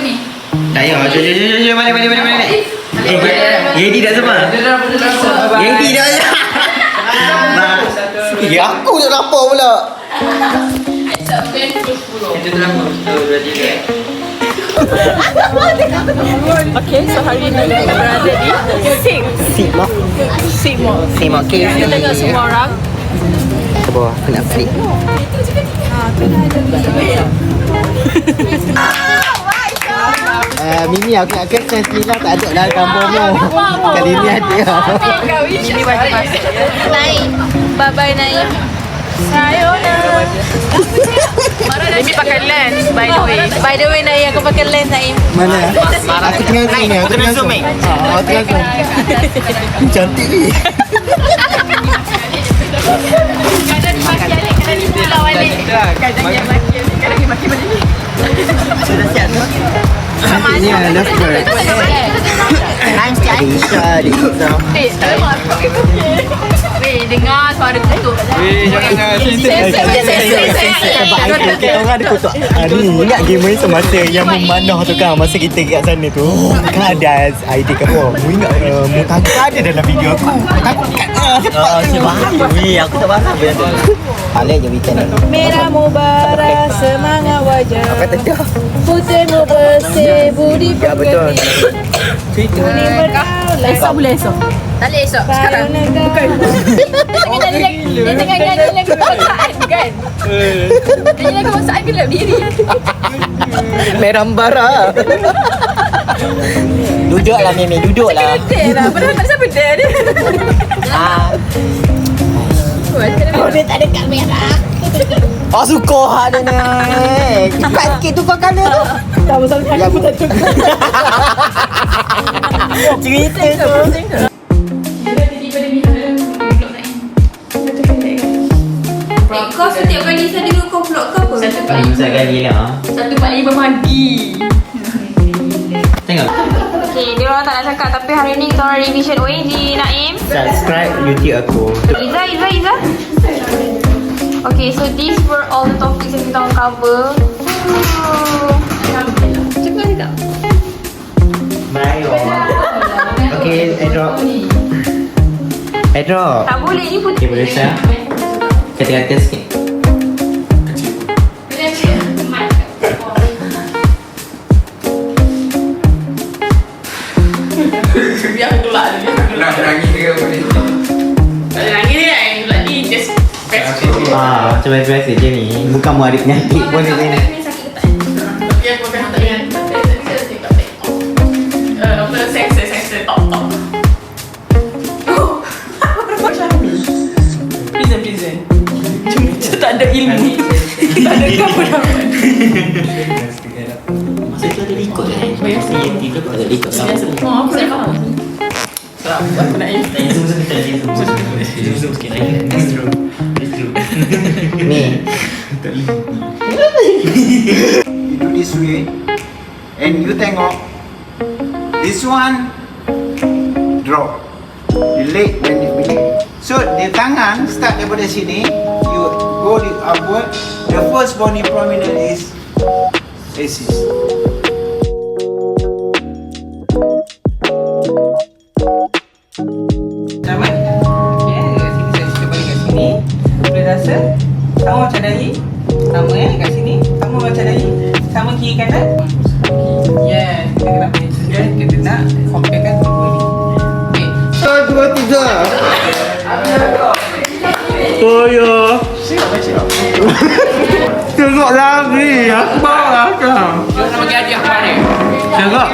ni? Tak payah. Jom, balik. Yedi dah semua. Yedi dah je. Aku tak lapar pula. Kita terlampau. Okay, so hari ni kita berada di Sigma Cave. Kita tengok semua orang. Ke bawah, kena flip. Mimi aku nak kena Sembilan tak ada dalam kampungmu. Kali ni ada. Ini bagi masuk. Naim. Bye-bye Naim. Sayonara. Mimi pakai lens by the way. By the way Naim, aku pakai lens Naim. Mana? Aku tengah zoom ni. Aku tengah zoom. Aku tengah zoom. Cantik ni. Kadang dipulau balik. Kadang dimaki balik. Sudah siap tu? Cantiknya lovebird. Nice cik. Isha. Weh, dengar suara kutuk. Jangan. Sebab kita orang ada kutuk. Ni ingat game ni semasa yang memanah tu kan. Masa kita kat sana tu. Kan ada idea kat bawah. Mu ingat mu takut ada dalam video aku. Takut kat cepat. Aku tak faham benda tu. Balik je weekend ni. Merah mubara semangat wajah. Apa tadi? Putihmu bersih budi betul. Kuning berdaulat. Esok boleh esok? Tak boleh esok. Sekarang. Bukan. Dia tengah nyanyi lagu kebangsaan kan? Dia nyanyi lagu kebangsaan ke dalam diri? Merah bara. Duduklah Mimi, duduklah. Betul lah. Padahal tak siapa dia. Oh, dia tak ada kat merah. Oh, suka hak dia ni. Cepat sikit tukar colour tu. Tak pasal aku tak suka. Cerita tu. Kau setiap kali saya dengar kau vlog ke apa? 1 kali lah. 145 pagi. Tengok. Okay, dia orang tak nak cakap tapi hari ni kita orang revision OAG Naim. Subscribe YouTube aku. Iza. Okay, so these were all the topics yang kita orang cover. Cakap juga. Bye all. Okay, airdrop. Tak boleh ni putih. Okay, boleh saya? Kata-kata sikit. Biar aku tolak dia. Nak nangis ke apa ni? Tak ada nangis ni kan? Tolak ni just press. Macam biasa je ni. Bukan mu ada penyakit pun ni. Ni sakit ke tak? Tapi aku akan hantar dengan apa sensor top. Prison. Cuma tak ada ilmu. Tak ada kepedaman. Masa tu ada likut kan? Masa yang tiga tu ada likut. Aku tak faham. Serap. Aku nak Zoom sikit lagi. That's true. Ni. You do this way and you tengok this one drop the leg when you begin. So the tangan start daripada sini, you go upward. The first body prominent is axis. Sama. Okay, saya cuba balik kat sini. Boleh rasa sama macam tadi. Sama kat sini. Sama macam tadi. Sama kiri kanan. Yes, kita kena punya tujuan. Kita nak comparekan dua ni. Okay. 1, 2, 3. Toyo. Tengok lagi. Aku bawa kau. Jom nak bagi hadiah Farid. Tengok.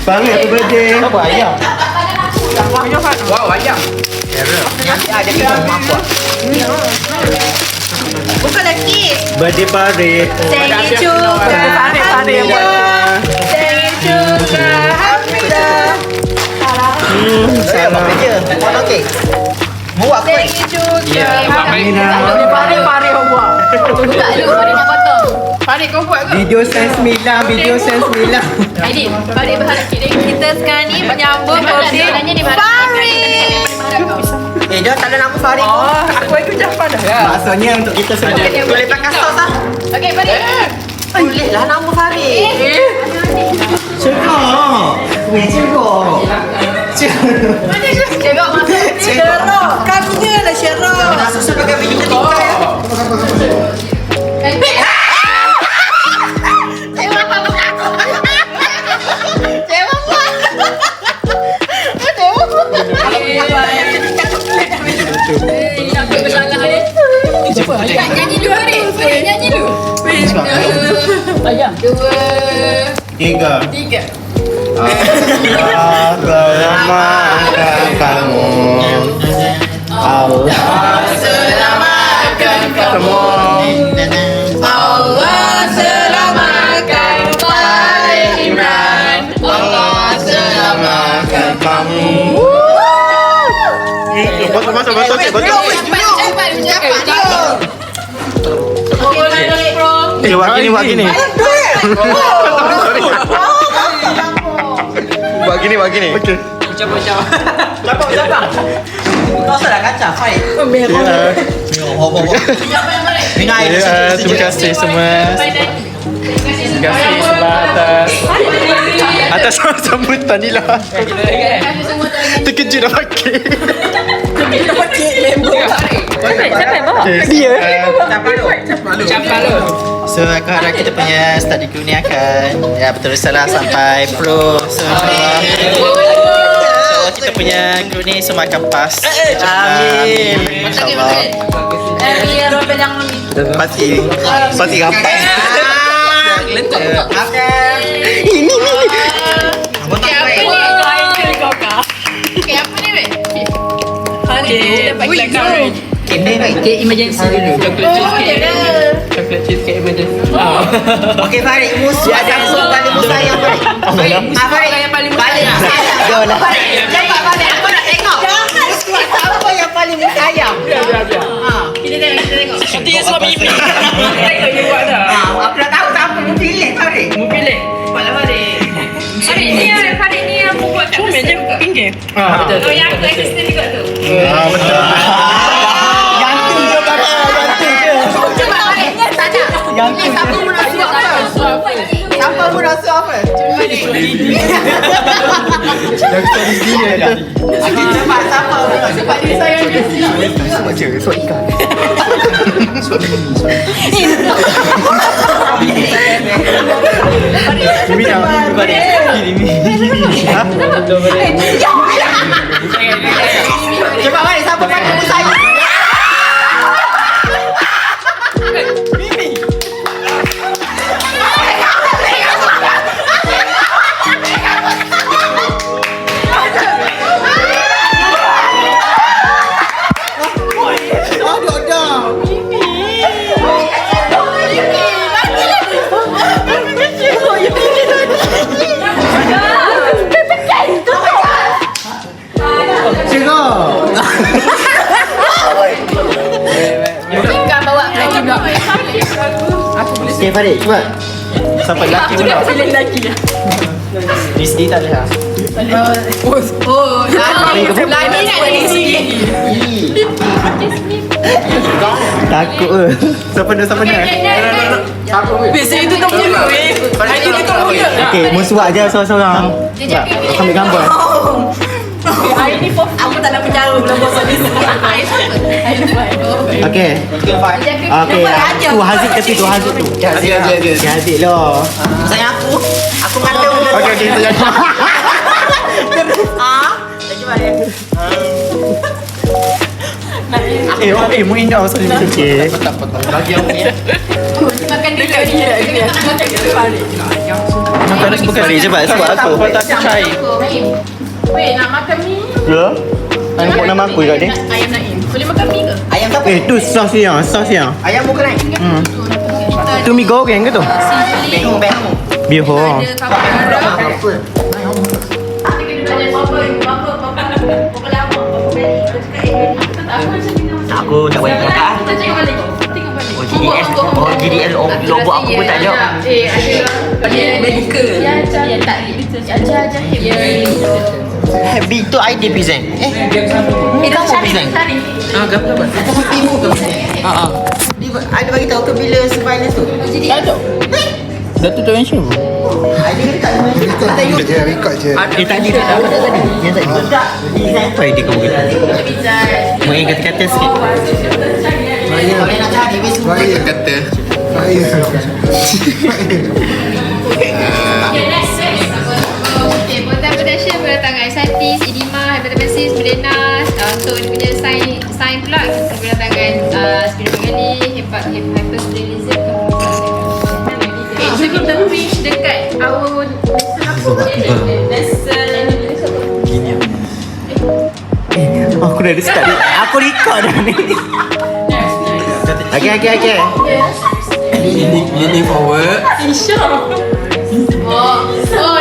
Farid aku birthday. Apa ayam? Wow, ayam. Ada minum apa? Bukan lagi. Birthday Farid. Thank you. Farid yang buat. Thank you. Alhamdulillah. Saya buat kerja. Okey. Muak kuih. Thank you. Ya, Farid yang buat. Tak ada Farid nak potong. Farid kau buat ke? Video sense Mila. Aidil, Farid berharap Kita sekarang ni menyambut birthday Farid. Dia tak ada nama Farid. Oh, aku ikut Jafar dah. Maksudnya untuk kita semua. Boleh pakai sos lah. Okay, Farid. Boleh lah nama Farid. Cekak. Weh, cekak. Cakap masuk. Syarah. Kamunya lah Syarah. Tak susah pakai video ketika ya. Nyanyi dulu Farid. Nyanyi dulu. Ayam. 3. 3. Allah selamatkan kamu. Allah Selamatkan kamu. Allah selamatkan Farid Imran. Allah selamatkan kamu. Masuk. Buat gini. Buat gini. Okey. Ucap. Kau salah kaca, Fai. Minum air. Terima kasih semua. Terima kasih sebelah atas sambutan ni lah. Terkejut dah pakai. Siapa yang bawa? Dia. Capalo. So aku harap kita punya study crew ni akan berterusanlah sampai pro. So kita punya crew ni semua akan pass. Amin. InsyaAllah. Pasti rapat. Ini. Kek emergency dulu. Chocolate cheesecake emergency. Okey Farid, musuh ada paling musayang Farid. Farid yang paling musayang. Cepat Farid, aku nak tengok. Musuh siapa yang paling musayang? Kita tengok. Nanti yang suami ini. Tengok dia buat dah. Aku dah tahu siapa mu pilih Farid. Mu pilih. Cepatlah Farid. Farid ni yang buat kat Comel je pinggir. Betul. Oh yang aku assistant juga tu. Betul. Yang tu je kakak. Cuba Farid tanya. Ni siapa mu nak suap apa? Siapa mu rasa apa? Yang tadi sini ada. Okey, cepat siapa mu rasa? Cepat dia sayang dia. Suat je, suat ikan. Mimi dah. Cepat Farid, siapa paling musayang? Ikan bawa lagi pula. Okay Farid, cepat. Sampai lelaki pula. Pilih lagi. Di sini tak ada. Oh, lagi nak dari sini. Takut ke? Siapa dah? Biasa itu tak mulut Itu tak mulut. Okay, musuh je seorang-seorang. Aku ambil gambar. Hari ni aku tak nak penjara bulan puasa ni. Okay. Okay, tu Haziq tepi tu, Haziq tu. Haziq lah. Sayang aku mata. Okay, kita jadi. Mu indah pasal ni. Okay. Bagi aku ya. Makan dekat dia. Makan dekat Farid. Makan nasi bukan Farid, cepat aku. Tak percaya. Weh, nak makan mi? Ya? Nak nama aku kat ni. Ayam Naim. Boleh makan mi ke? Ayam siapa? Tu sos yang. Ayam bukan naik. Tu mi goreng ke tu? Bengong. Biho. Ada kapal merah. Aku tak boleh makan. GDL logo aku pun tak ada. Ada medical. Ya, tak. Ajar. Happy tu ID present. Kamu present. Gambar. Aku ibu ke present. Dia ada bagi tahu ke bila surveillance tu. Jadi Dah tutup yang siapa? Record je, record je. Tadi dah tahu tadi. Yang tadi. Apa idea kamu gitu? Mau yang kata-kata sikit. Fire kata. Fire. Okay, Botan Production berdatangan Satis, Idima, Hypertemesis, Budenas. Untuk dia punya sign pula kita berdatangan Spinomegaly, Hypersplenism. Okay, so kita reach dekat our lesson. Aku dah start. Aku record dah ni. Okay. Leaning forward. Oh,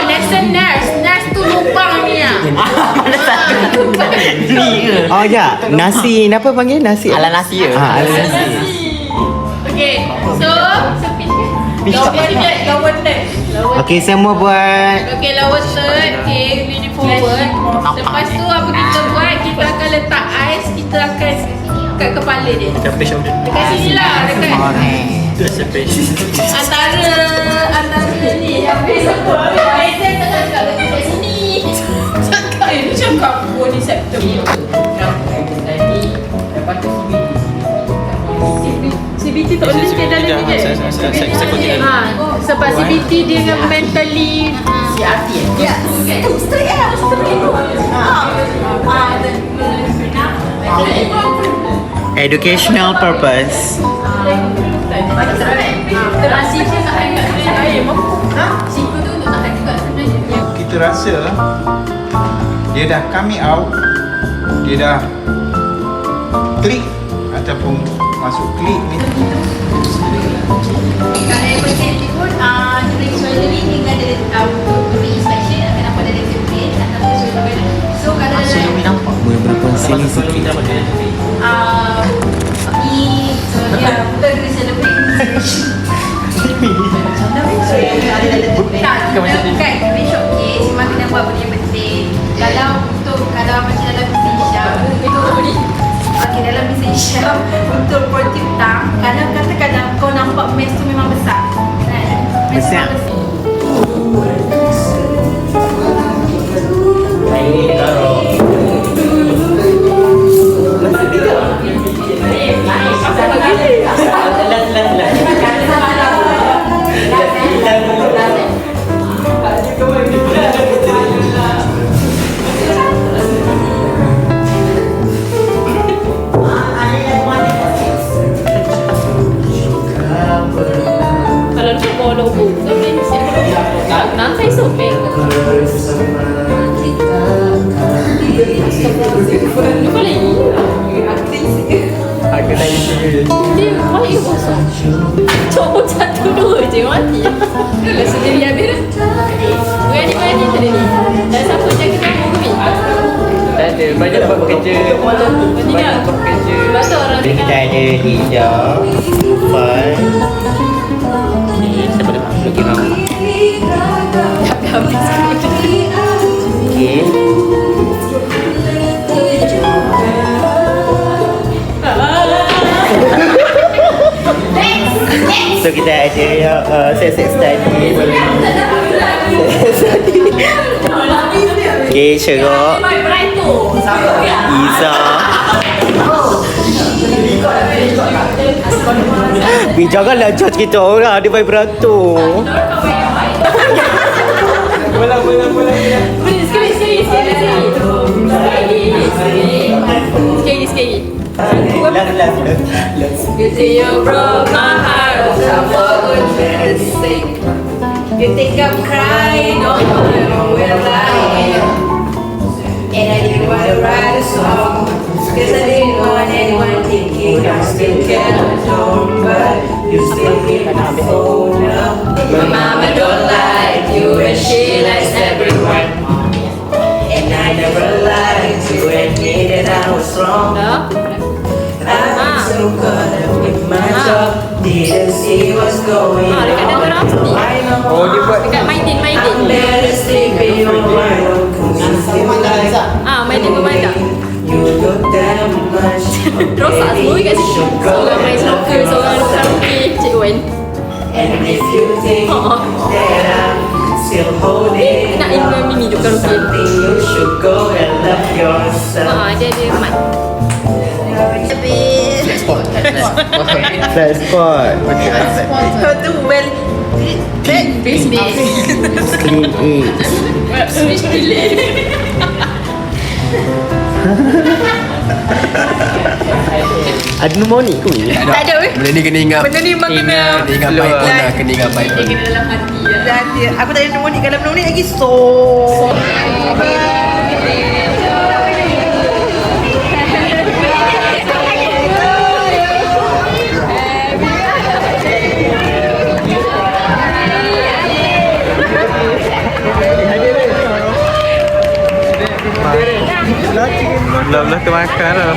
lesson nurse. Nurse tu lubang ni lah. Oh ya, nasi. Apa panggil nasi? Ala nasi ya. Ala nasi. Okay, so lawan third. Okay, semua buat. Okay, lawan third. Okay, leaning forward. Lepas tu apa kita buat? Kita akan letak ais. Kita akan kat kepala dia. Dekat sini lah. Dekat antara ni. Habis aku ais dia tengah dekat sini. Cakap cakap body sector. CBT tak boleh ke dalam ni kan? Sebab CBT dia dengan mentally hati. Ya. Straight lah. Educational purpose. Kita rasa dia dah coming out, dia dah klik ataupun masuk klik ni. Kalau emergency pun during surgery hingga ada re-inspection akan nampak ada defibrillate ataupun surgery. So kalau nampak. Berapa sini sikit. ni ya kita kena celebrate. Bukan besok case memang kena buat benda yang penting. Kalau macam dalam bisnes okay, dalam bisnes Syam untuk projek tang, kadang-kadang kau nampak mes tu memang besar. Besar. Kalau nak bawa logo, kau boleh siap. Nanti sobek. Lu boleh Aku dah isi. dia baik bosok. Coba satu dua je mati. Kalau sendiri habis dah. Berani tadi ni. Dan siapa jaga kamu ni? Tak ada. Banyak buat kerja. Banyak buat kerja. Lepas tu orang Kita ada hijau, kupas. Siapa dah masuk kira? habis. Okay. So kita ada sex study. Okay, Syarok, Iza. Janganlah judge kita orang, dia vibrator. Sekali. You say you broke my heart, for goodness sake. You think I'm crying on my own, well I am. And I didn't want to write a song, cause I didn't want anyone thinking I still care alone. But you still hit my phone up. My mama don't like you and she likes everyone. And I never lied to admit that I was wrong. I'm so caught up with my job, didn't see what's going on. I know I'm better sleeping on my own, cause you still like you look that much. Rosak semua kat situ. Seorang main snooker, seorang karaoke, Cik Wen. And if you think that I'm still holding Nak Imran Mimi duk karaoke. something, you should go and love yourself. Dia ada mic. Flat spot. Tu well. Base. Clean it. Switch delay. Ada pneumonik ke? Tak ada weh. Benda ni kena ingat. Benda ni memang kena. Kena ingat baik pun lah. Kena ingat baik pun. Dalam hati ya. Dan aku tak ada pneumonik. Kalau pneumonik lagi so. Belum termakan lah.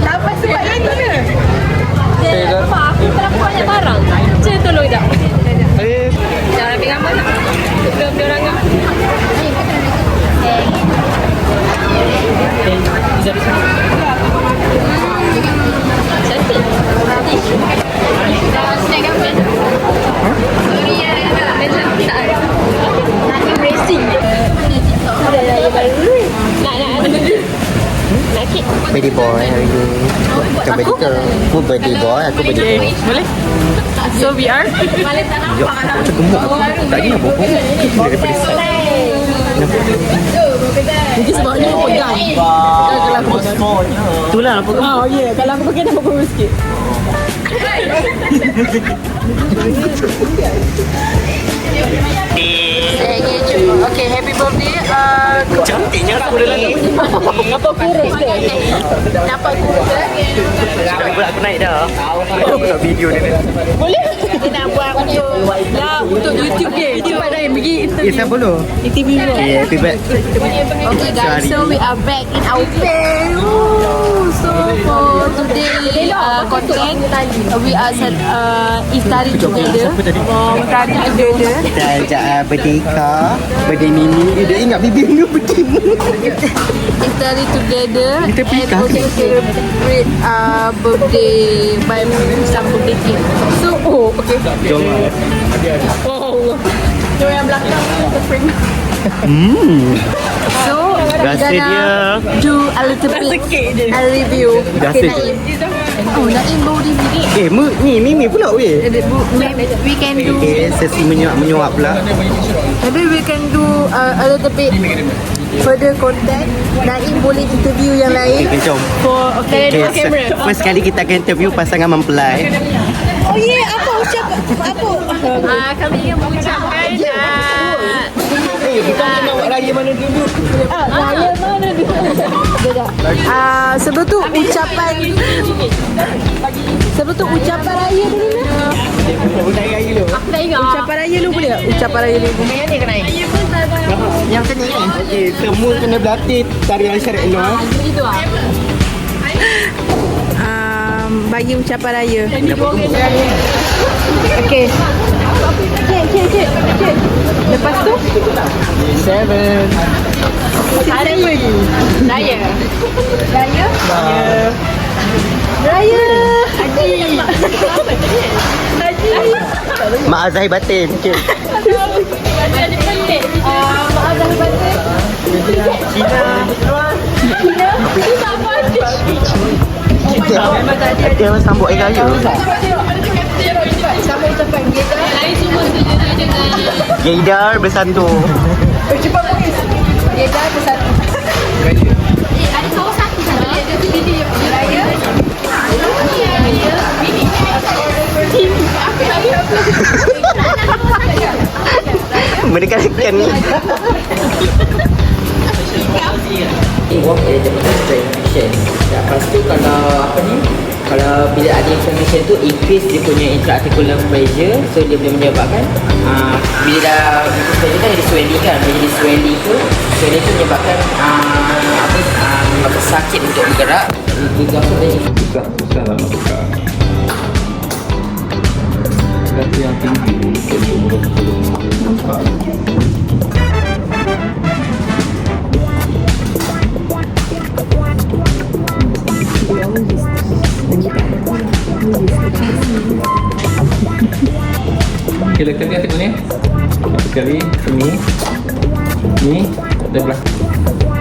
Apa sebab yang ni? Apa aku terlalu banyak barang. Cik tolong jap. Jangan ambil gambar tak? Belum dia orang kan. Cantik. Snack gambar. Sorry ya. Nak racing. Ada baru. Nak kek. Birthday boy hari ni. Bukan birthday girl. Aku birthday boy, aku birthday boy. Boleh? So we are. Yo, macam gemuk. Tadi nak bokong. Daripada sana. Mungkin sebabnya aku pegang. Kalau aku pegang. Itulah apa kau. Oh yeah. Kalau aku pegang nampak kurus sikit. Okay, happy birthday. Cantiknya aku dah lagi. Nampak kurus ke? Nampak kurus ke? Sekarang pula aku naik dah. Aku nak video dia. Boleh? Kita nak buat untuk YouTube dia. Cepat dah pergi interview. Siapa dulu? Interview dia. Okay, happy birthday. Okay guys, so we are back in our bed. So for today content, we are iftari together. Iftari together. Kita ajak Berdeka, Birthday Mimi. Dia ingat bibi ni berdemu. Iftari together Kita and pikah also ke? celebrate birthday by some birthday cake. So okay. Jom. Oh. So yang belakang the frame. So Rasa we're dia- gonna do a little bit a review. Rasa Okay, dia- Naim. Oh, Naim baru review. Ni Mimi pula weh. We can do Okay, sesi menyuap pula. maybe we can do a little bit further content. Naim boleh interview yang lain. Okay, jom. For okay, Okay, first kali kita akan interview pasangan mempelai. Oh yeah, apa ucap apa? Kami ingin mengucapkan Raya mana dulu? Raya mana dulu? Sebelum tu ucapan raya dulu lah. aku tak ingat. Ucapan raya dulu boleh tak? Ucapan raya dulu. Yang ni kena. Yang kena ni. Okay, semua kena berlatih tarian syariat Elok. Itu ah. Bagi ucapan raya. Okey. Cik. Lepas tu? Seven. Raya. Raya. Mak Azhar batin. Okay. Ada pelik. Maaf dah batin. Dia sambut air raya. Sama ucapan kita. Lain semua setuju dengan Gaydar bersantur. Dia dah bersatu. ada seorang satu saja. Dia tu dia raya. Mereka kan ni. Work dia dapat information. Lepas tu kalau apa ni, kalau bila ada information tu increase dia punya intra-articular pressure, so dia boleh menyebabkan bila dah pressure kan jadi swelling kan, bila jadi swelling tu menyebabkan menyebabkan sakit untuk bergerak. Juga apa tadi? Susah lah nak tukar. Tapi yang tinggi Kira kali tengok ni. Satu kali sini. Ni, ada belakang.